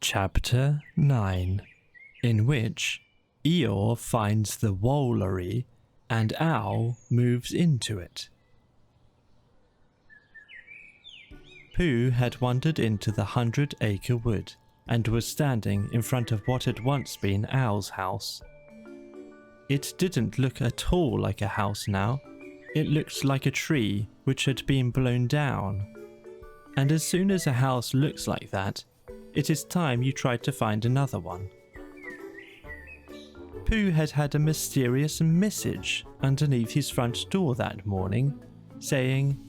Chapter 9, in which Eeyore finds the Wolery and Owl moves into it. Pooh had wandered into the 100 Acre Wood and was standing in front of what had once been Owl's house. It didn't look at all like a house now. It looked like a tree which had been blown down. And as soon as a house looks like that, it is time you tried to find another one. Pooh had had a mysterious message underneath his front door that morning, saying,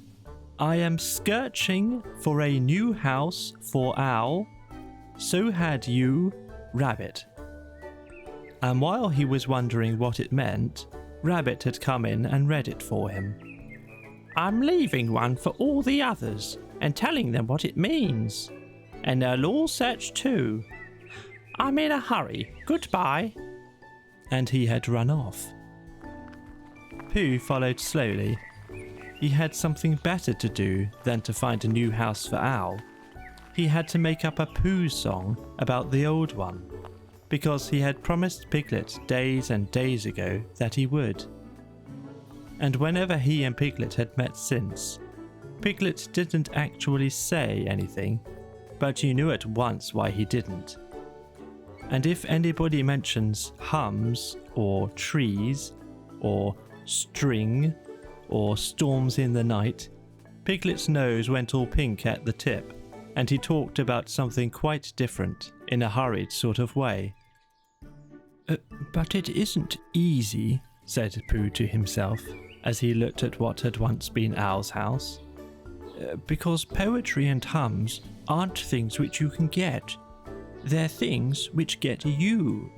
"I am searching for a new house for Owl. So had you, Rabbit." And while he was wondering what it meant, Rabbit had come in and read it for him. "I'm leaving one for all the others and telling them what it means. And they'll all search too. I'm in a hurry. Goodbye." And he had run off. Pooh followed slowly. He had something better to do than to find a new house for Owl. He had to make up a Pooh song about the old one, because he had promised Piglet days and days ago that he would. And whenever he and Piglet had met since, Piglet didn't actually say anything, but you knew at once why he didn't. And if anybody mentions hums, or trees, or string, or storms in the night, Piglet's nose went all pink at the tip, and he talked about something quite different in a hurried sort of way. But it isn't easy," said Pooh to himself, as he looked at what had once been Owl's house. "Because poetry and hums aren't things which you can get. They're things which get you.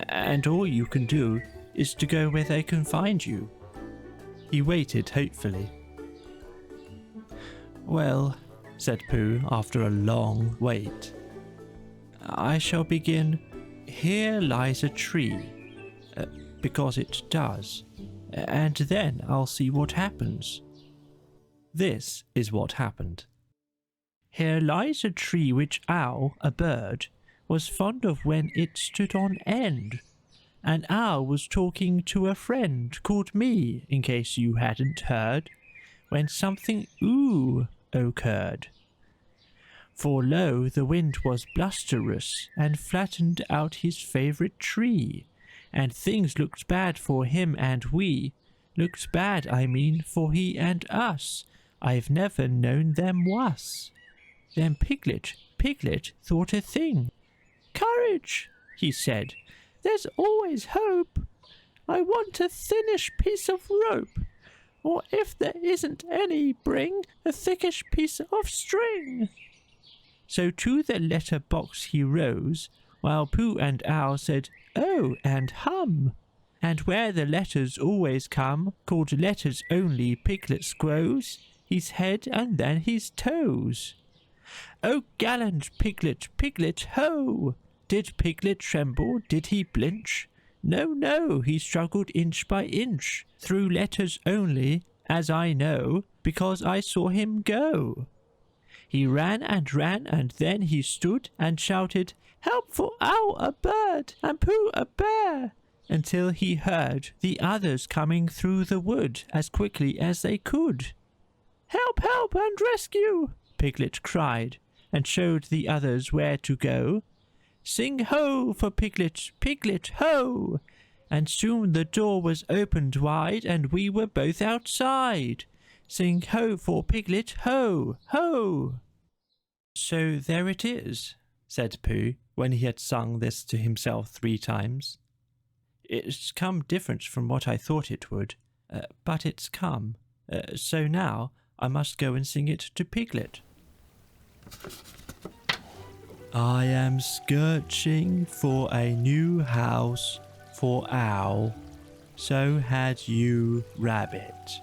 And all you can do is to go where they can find you." He waited hopefully. "Well," said Pooh after a long wait, "I shall begin, 'Here lies a tree,' because it does, and then I'll see what happens." This is what happened. "Here lies a tree which Owl, a bird, was fond of when it stood on end. And Owl was talking to a friend called me, in case you hadn't heard, when something occurred. For lo, the wind was blusterous and flattened out his favourite tree, and things looked bad for him and we. Looked bad, I mean, for he and us. I've never known them wuss. Then Piglet thought a thing. 'Courage,' he said, 'there's always hope. I want a thinnish piece of rope, or if there isn't any, bring a thickish piece of string.' So to the letter box he rose, while Pooh and Owl said, 'Oh,' and 'hum.' And where the letters always come, called letters only, Piglet squoze his head and then his toes. 'Oh, gallant Piglet, Piglet, ho!' Did Piglet tremble? Did he blinch? No, no, he struggled inch by inch, through letters only, as I know, because I saw him go. He ran, and then he stood and shouted, 'Help for Owl, a bird, and Pooh, a bear!' until he heard the others coming through the wood as quickly as they could. 'Help, help, and rescue!' Piglet cried, and showed the others where to go. 'Sing ho for Piglet, Piglet, ho!' And soon the door was opened wide, and we were both outside. Sing ho for Piglet, ho, ho! So there it is," said Pooh, when he had sung this to himself 3 times. "It's come different from what I thought it would, but it's come. So now I must go and sing it to Piglet. I am searching for a new house for Owl. So had you, Rabbit."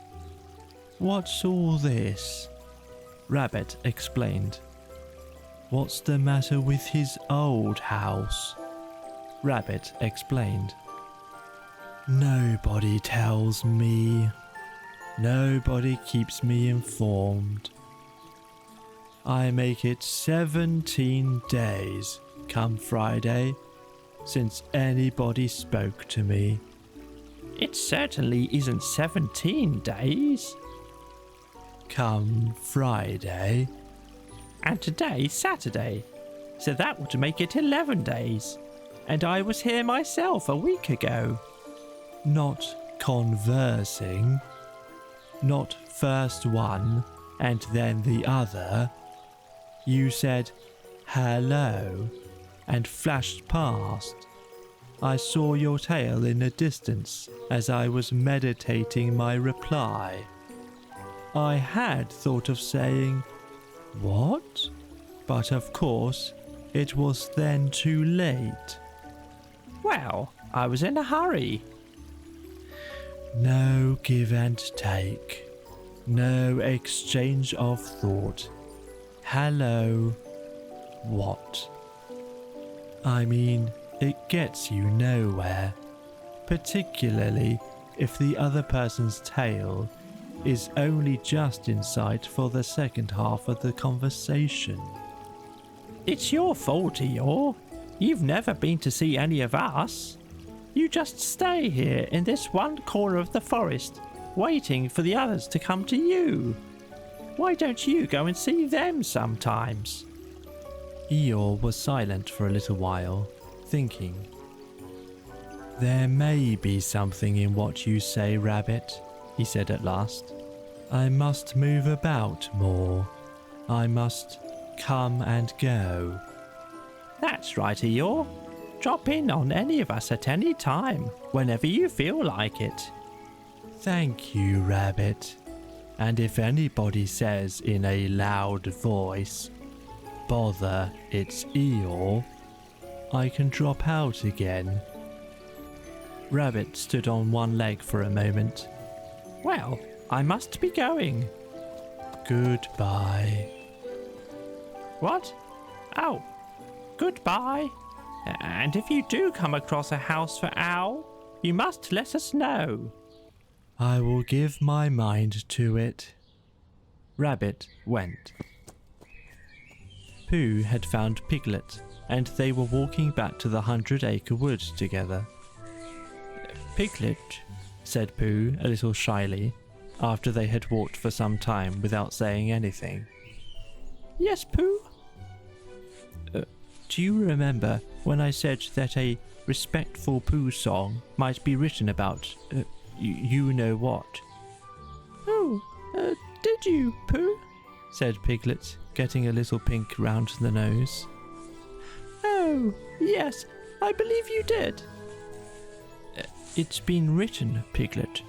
"What's all this?" Rabbit explained. "What's the matter with his old house?" Rabbit explained. "Nobody tells me. Nobody keeps me informed. I make it 17 days come Friday since anybody spoke to me. It certainly isn't 17 days. Come Friday. And today's Saturday, so that would make it 11 days. And I was here myself a week ago. Not conversing. Not first one and then the other. You said hello and flashed past. I saw your tail in the distance as I was meditating my reply. I had thought of saying, "What?" But of course, it was then too late. Well, I was in a hurry. No give and take. No exchange of thought. Hello. What? I mean, it gets you nowhere. Particularly if the other person's tail is only just in sight for the second half of the conversation. It's your fault, Eeyore. You've never been to see any of us. You just stay here in this one corner of the forest, waiting for the others to come to you. Why don't you go and see them sometimes? Eeyore was silent for a little while, thinking. There may be something in what you say, Rabbit, he said at last. I must move about more. I must come and go. That's right, Eeyore. Drop in on any of us at any time, whenever you feel like it. Thank you, Rabbit. And if anybody says in a loud voice, "Bother, it's Eeyore," I can drop out again. Rabbit stood on one leg for a moment. Well, I must be going. Goodbye. What? Oh, goodbye. And if you do come across a house for Owl, you must let us know. I will give my mind to it. Rabbit went. Pooh had found Piglet, and they were walking back to the 100 Acre Wood together. Piglet, said Pooh a little shyly, after they had walked for some time without saying anything. Yes, Pooh? Do you remember when I said that a respectful Pooh song might be written about, you know what? Oh, did you, Pooh? Said Piglet, getting a little pink round the nose. Oh, yes, I believe you did. It's been written, Piglet.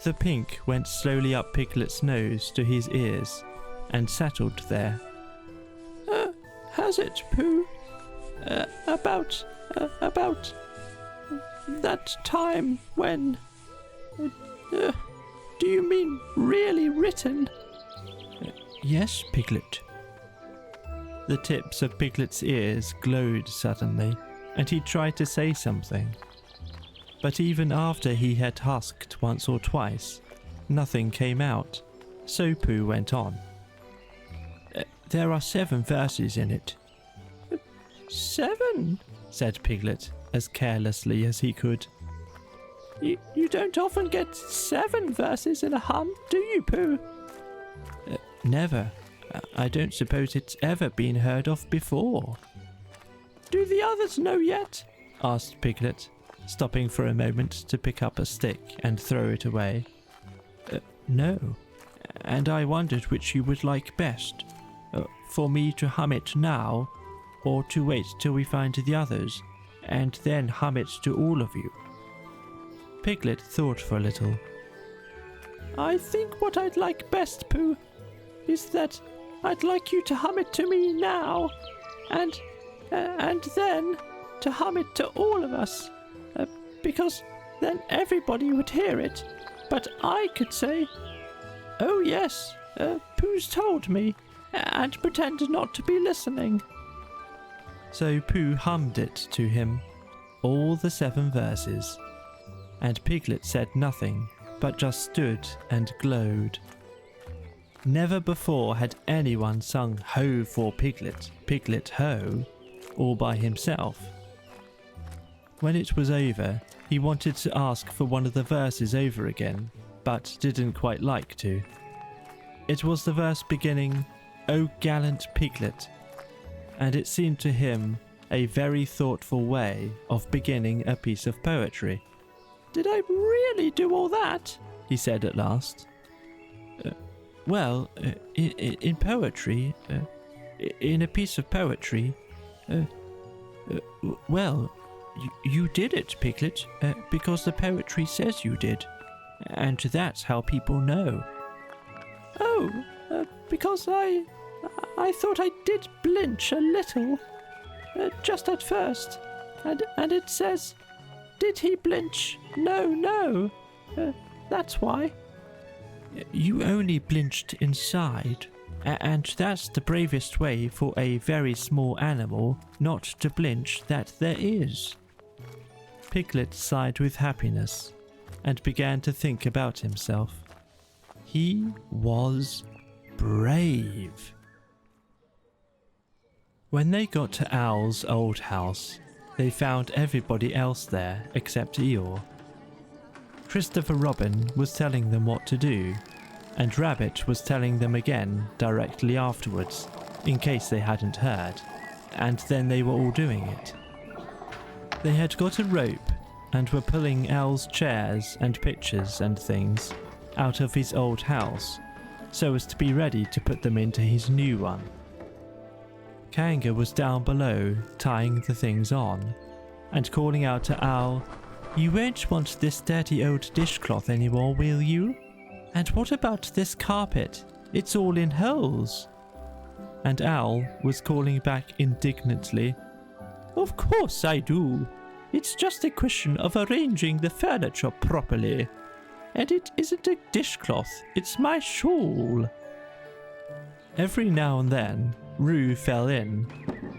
The pink went slowly up Piglet's nose to his ears and settled there. Has it, Pooh? About that time when... do you mean really written? Yes, Piglet. The tips of Piglet's ears glowed suddenly, and he tried to say something. But even after he had husked once or twice, nothing came out, so Pooh went on. There are 7 verses in it. 7? Said Piglet, as carelessly as he could. You don't often get 7 verses in a hum, do you, Pooh? Never. I don't suppose it's ever been heard of before. Do the others know yet? Asked Piglet, stopping for a moment to pick up a stick and throw it away. No, and I wondered which you would like best. For me to hum it now, or to wait till we find the others, and then hum it to all of you. Piglet thought for a little. I think what I'd like best, Pooh, is that I'd like you to hum it to me now, and then to hum it to all of us, because then everybody would hear it, but I could say, "Oh yes, Pooh's told me," and pretend not to be listening. So Pooh hummed it to him, all the 7 verses, and Piglet said nothing, but just stood and glowed. Never before had anyone sung Ho for Piglet, Piglet Ho, all by himself. When it was over, he wanted to ask for one of the verses over again, but didn't quite like to. It was the verse beginning, "O gallant Piglet," and it seemed to him a very thoughtful way of beginning a piece of poetry. "Did I really do all that?" he said at last. In poetry, in a piece of poetry, you did it, Piglet, because the poetry says you did, and that's how people know." "Oh, because I thought I did blinch a little, just at first, and it says, 'Did he blinch? No, that's why.'" "You only blinched inside, and that's the bravest way for a very small animal not to blinch that there is." Piglet sighed with happiness and began to think about himself. He was brave. When they got to Owl's old house, they found everybody else there except Eeyore. Christopher Robin was telling them what to do, and Rabbit was telling them again directly afterwards, in case they hadn't heard, and then they were all doing it. They had got a rope and were pulling Owl's chairs and pictures and things out of his old house, so as to be ready to put them into his new one. Kanga was down below tying the things on, and calling out to Owl, "You won't want this dirty old dishcloth anymore, will you? And what about this carpet? It's all in holes." And Owl was calling back indignantly, "Of course I do. It's just a question of arranging the furniture properly. And it isn't a dishcloth, it's my shawl." Every now and then, Roo fell in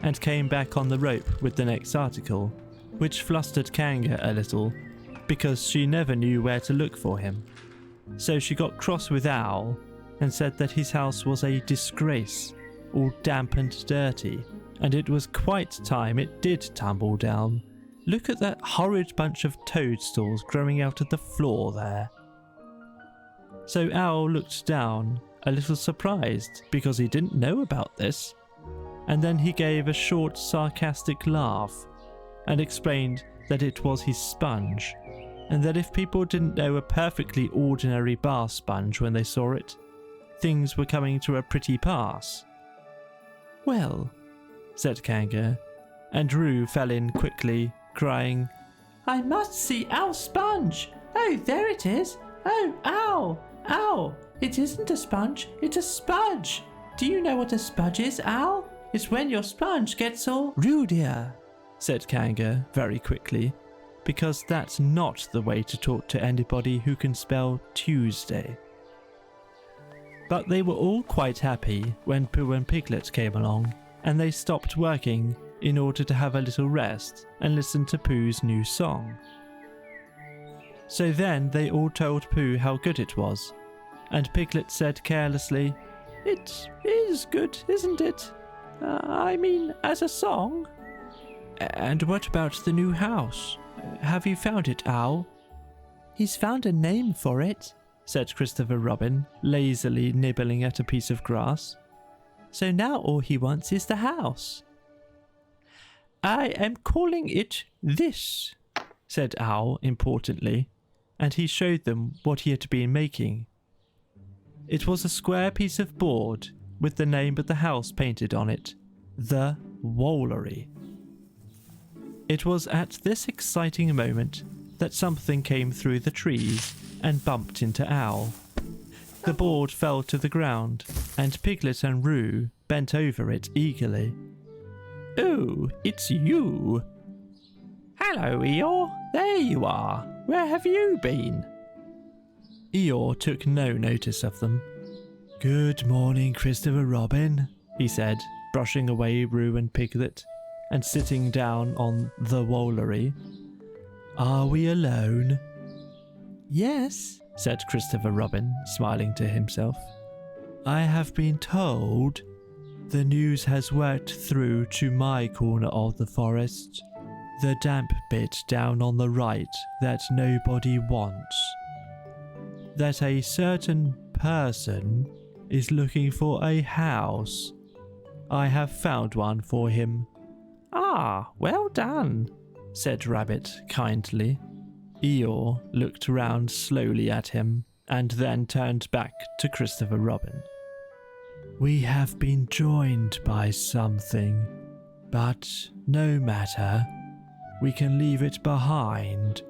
and came back on the rope with the next article, which flustered Kanga a little, because she never knew where to look for him. So she got cross with Owl and said that his house was a disgrace, all damp and dirty, and it was quite time it did tumble down. Look at that horrid bunch of toadstools growing out of the floor there. So Owl looked down, a little surprised because he didn't know about this, and then he gave a short sarcastic laugh and explained that it was his sponge, and that if people didn't know a perfectly ordinary bar sponge when they saw it, things were coming to a pretty pass. "Well," said Kanga, and Roo fell in quickly, crying, "I must see Owl's sponge! Oh, there it is! Oh, Owl! Owl! It isn't a sponge, it's a spudge! Do you know what a spudge is, Owl? It's when your sponge gets all..." "Roo dear," said Kanga very quickly, because that's not the way to talk to anybody who can spell Tuesday. But they were all quite happy when Pooh and Piglet came along, and they stopped working in order to have a little rest and listen to Pooh's new song. So then they all told Pooh how good it was, and Piglet said carelessly, "It is good, isn't it? I mean, as a song." "And what about the new house? Have you found it, Owl?" "He's found a name for it," said Christopher Robin, lazily nibbling at a piece of grass. "So now all he wants is the house." "I am calling it this," said Owl importantly, and he showed them what he had been making. It was a square piece of board with the name of the house painted on it, the Wolery. It was at this exciting moment that something came through the trees and bumped into Owl. The board fell to the ground, and Piglet and Roo bent over it eagerly. "Oh, it's you!" "Hello, Eeyore. There you are. Where have you been?" Eeyore took no notice of them. "Good morning, Christopher Robin," he said, brushing away Roo and Piglet, and sitting down on the Wolery. "Are we alone?" "Yes," said Christopher Robin, smiling to himself. I have been told the news has worked through to my corner of the forest, the damp bit down on the right that nobody wants, that a certain person is looking for a house. I have found one for him. Ah, well done, said Rabbit kindly. Eeyore looked round slowly at him and then turned back to Christopher Robin. We have been joined by something, but no matter. We can leave it behind.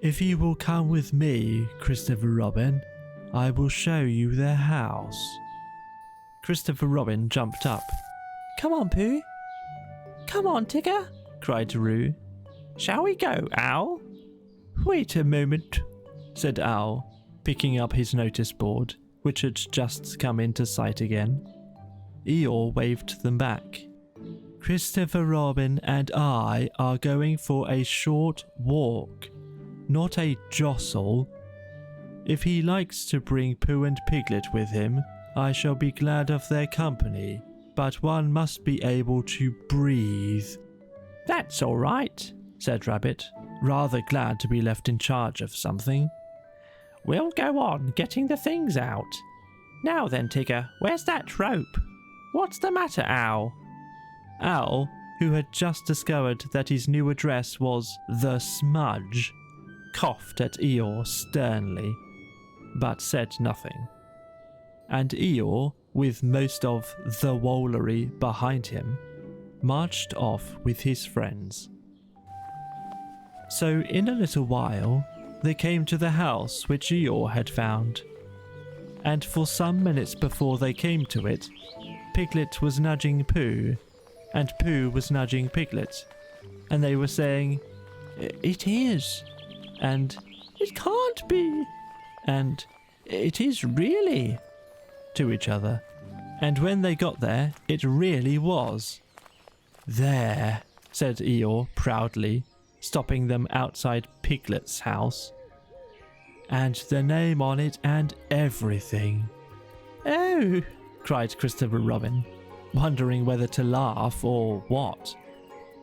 If you will come with me, Christopher Robin, I will show you their house. Christopher Robin jumped up. Come on, Pooh. Come on, Tigger, cried Roo. Shall we go, Owl? Wait a moment, said Owl, picking up his notice board, which had just come into sight again. Eeyore waved them back. Christopher Robin and I are going for a short walk, not a jostle. If he likes to bring Pooh and Piglet with him, I shall be glad of their company, but one must be able to breathe. That's all right, said Rabbit, rather glad to be left in charge of something. We'll go on getting the things out. Now then, Tigger, where's that rope? What's the matter, Owl? Owl, who had just discovered that his new address was The Smudge, coughed at Eeyore sternly, but said nothing. And Eeyore, with most of the Wolery behind him, marched off with his friends. So in a little while, they came to the house which Eeyore had found. And for some minutes before they came to it, Piglet was nudging Pooh, and Pooh was nudging Piglet, and they were saying, "It is," and "It can't be," and "It is really," to each other. And when they got there, it really was. There, said Eeyore proudly, stopping them outside Piglet's house. And the name on it and everything. Oh, cried Christopher Robin, wondering whether to laugh or what.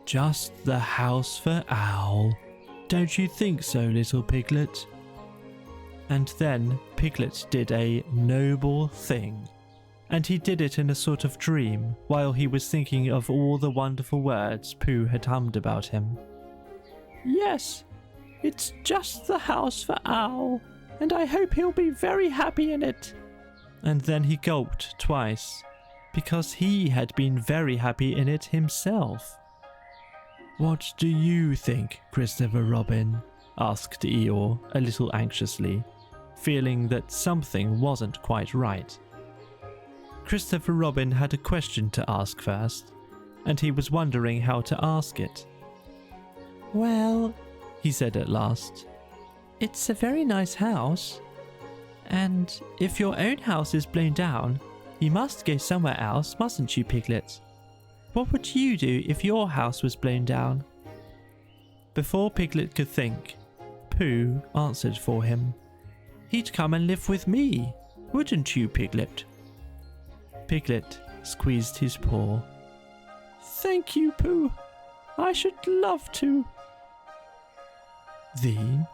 Just the house for Owl. Don't you think so, little Piglet? And then Piglet did a noble thing. And he did it in a sort of dream while he was thinking of all the wonderful words Pooh had hummed about him. Yes, it's just the house for Owl, and I hope he'll be very happy in it. And then he gulped twice, because he had been very happy in it himself. What do you think, Christopher Robin? Asked Eeyore a little anxiously, feeling that something wasn't quite right. Christopher Robin had a question to ask first, and he was wondering how to ask it. Well, he said at last, it's a very nice house, and if your own house is blown down, you must go somewhere else, mustn't you, Piglet? What would you do if your house was blown down? Before Piglet could think, Pooh answered for him. He'd come and live with me, wouldn't you, Piglet? Piglet squeezed his paw. Thank you, Pooh. I should love to. The